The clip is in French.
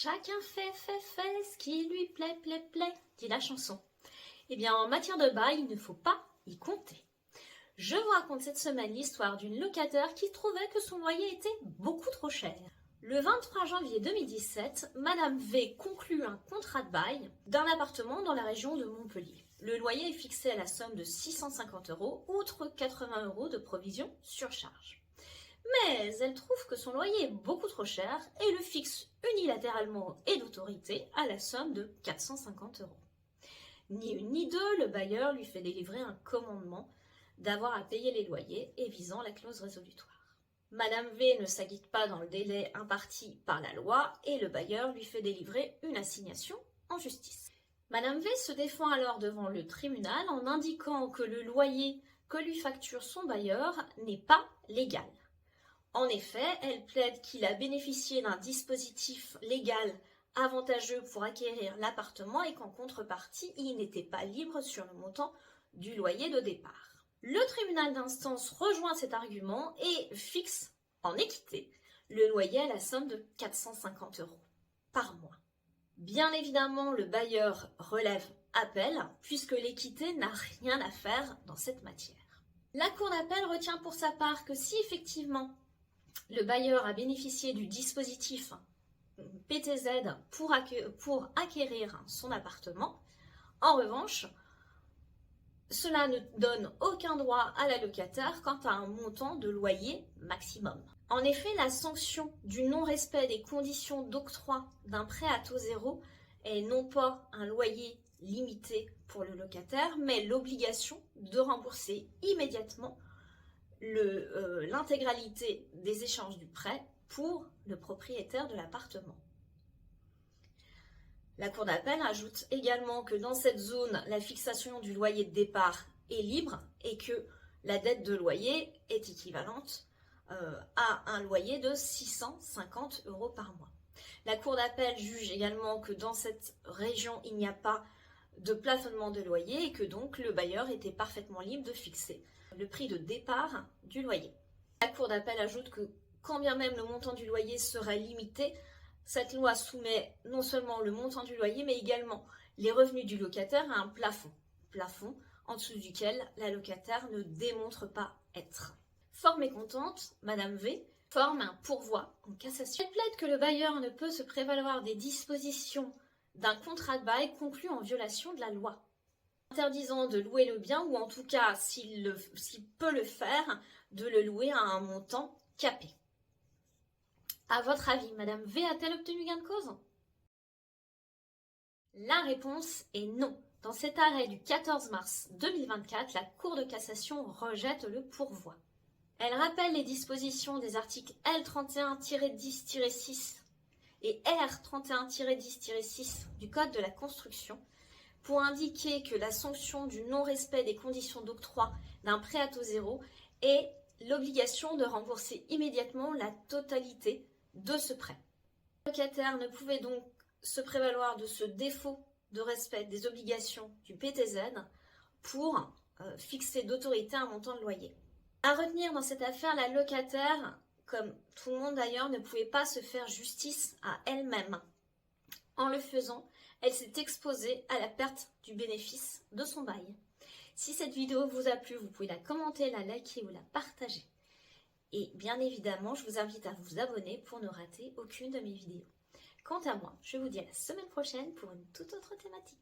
Chacun fait ce qui lui plaît, dit la chanson. Eh bien, en matière de bail, il ne faut pas y compter. Je vous raconte cette semaine l'histoire d'une locataire qui trouvait que son loyer était beaucoup trop cher. Le 23 janvier 2017, Madame V conclut un contrat de bail d'un appartement dans la région de Montpellier. Le loyer est fixé à la somme de 650 €, outre 80 € de provision sur charge. Mais elle trouve que son loyer est beaucoup trop cher et le fixe unilatéralement et d'autorité à la somme de 450 €. Ni une ni deux, le bailleur lui fait délivrer un commandement d'avoir à payer les loyers et visant la clause résolutoire. Madame V ne s'acquitte pas dans le délai imparti par la loi et le bailleur lui fait délivrer une assignation en justice. Madame V se défend alors devant le tribunal en indiquant que le loyer que lui facture son bailleur n'est pas légal. En effet, elle plaide qu'il a bénéficié d'un dispositif légal avantageux pour acquérir l'appartement et qu'en contrepartie, il n'était pas libre sur le montant du loyer de départ. Le tribunal d'instance rejoint cet argument et fixe, en équité, le loyer à la somme de 450 € par mois. Bien évidemment, le bailleur relève appel, puisque l'équité n'a rien à faire dans cette matière. La Cour d'appel retient pour sa part que si effectivement le bailleur a bénéficié du dispositif PTZ pour acquérir son appartement, en revanche, cela ne donne aucun droit à la locataire quant à un montant de loyer maximum. En effet, la sanction du non-respect des conditions d'octroi d'un prêt à taux zéro est non pas un loyer limité pour le locataire, mais l'obligation de rembourser immédiatement l'intégralité des échéances du prêt pour le propriétaire de l'appartement. La Cour d'appel ajoute également que dans cette zone, la fixation du loyer de départ est libre et que la dette de loyer est équivalente à un loyer de 650 € par mois. La Cour d'appel juge également que dans cette région, il n'y a pas de plafonnement de loyer et que donc le bailleur était parfaitement libre de fixer le prix de départ du loyer. La Cour d'appel ajoute que quand bien même le montant du loyer serait limité, cette loi soumet non seulement le montant du loyer, mais également les revenus du locataire à un plafond en dessous duquel la locataire ne démontre pas être. Fort mécontente, Madame V forme un pourvoi en cassation. Elle plaide que le bailleur ne peut se prévaloir des dispositions d'un contrat de bail conclu en violation de la loi, interdisant de louer le bien, ou en tout cas, s'il peut le faire, de le louer à un montant capé. À votre avis, Madame V a-t-elle obtenu gain de cause? La réponse est non. Dans cet arrêt du 14 mars 2024, la Cour de cassation rejette le pourvoi. Elle rappelle les dispositions des articles L31-10-6 et R31-10-6 du Code de la construction pour indiquer que la sanction du non-respect des conditions d'octroi d'un prêt à taux zéro est l'obligation de rembourser immédiatement la totalité de ce prêt. Le locataire ne pouvait donc se prévaloir de ce défaut de respect des obligations du PTZ pour fixer d'autorité un montant de loyer. À retenir dans cette affaire, la locataire, comme tout le monde d'ailleurs, ne pouvait pas se faire justice à elle-même. En le faisant, elle s'est exposée à la perte du bénéfice de son bail. Si cette vidéo vous a plu, vous pouvez la commenter, la liker ou la partager. Et bien évidemment, je vous invite à vous abonner pour ne rater aucune de mes vidéos. Quant à moi, je vous dis à la semaine prochaine pour une toute autre thématique.